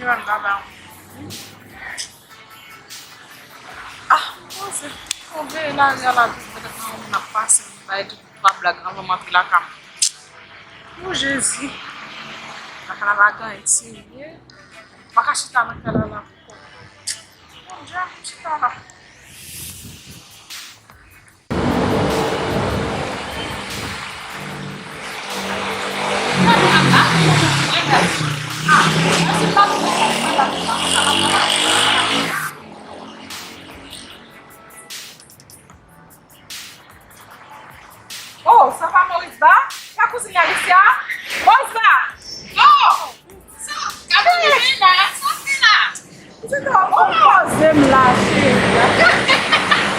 yon baba. Ah, você. On ve la, on a passé, on va être pas blague, on va montrer la cam. Oh Jésus. La calabaga ici. Pas chita na calala. Bon Dieu, chita là. Oh, ça va Maurice Ba? La cousine Alicia? Maurice Ba? Oh! Você não pode fazer milagre.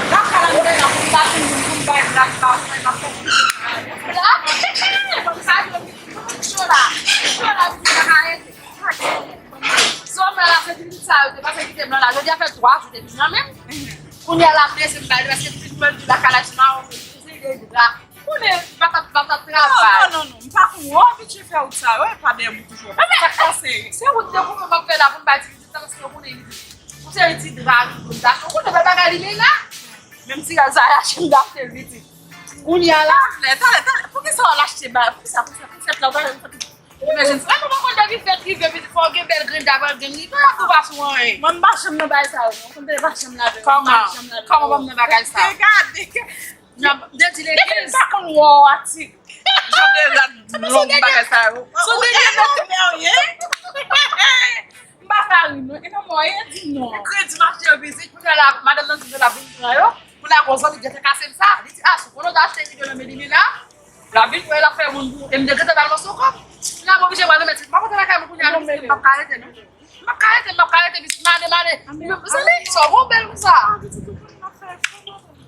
Dá para não ver a cidade não vai dar para na frente. Vamos chorar. Chorar só mais lá você sabe, você vai ter que terminar lá. Eu já fiz 4 de não mesmo. Quando ela fez esse baile, vai ser simplesmente da cara de mal, não, pas com outro de faire ça. Eu pas bem muito jogo. Mas você, se eu der como uma pela para bater, então você não pode. Você te dá, quando vai pagar ele lá. Mesmo se a Zaya chama da serviço. Unia lá, tá. Por que só lá chega? Por isso lá vai. Imagina, vai tomar conta de fête que veut for que bel grande d'avoir gagné. Pas pour pas soin. Moi pas chama não vai ça. Quando vai chama lá. Como vamos na bagagem ça? Regarde. Dentro de l'église. Tá com o ati. Já deu longo bagagem ça. Sou dele Bacarino, e não morre de não. Quando marchou visite, porque ela, madame não se la vinha, pour la raison de te casser ça. Dit ah, ce qu'on a acheté une médine là. La ville elle a fait un et me dégrade dans le soko. Là moi je vais mettre pas la caille pour y aller pas carré non. Ma carré bis mane. Vous savez, ça va belle ça.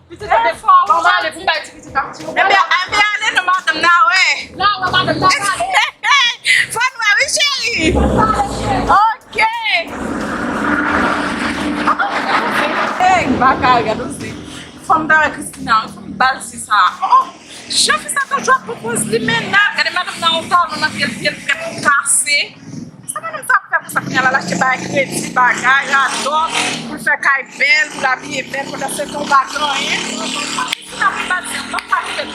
Peut-être fort. On va aller pour bâtir petit parti. Eh bien allez no madame là ouais. Là madame là. Fanwa oui chérie. OK. Hey, bacana, não sei. Fome da Cristina, fome balsi ça. Oh, je fais ça toujours pour poser maintenant. Regardez madame là on parle on a fait pour casser. Ça va não sabe faire ça quand ela lâche ba crédit bagage, adore pour faire caille belle, pour la vie belle, pour la faire ton bagage. Ça va balsi, pas faire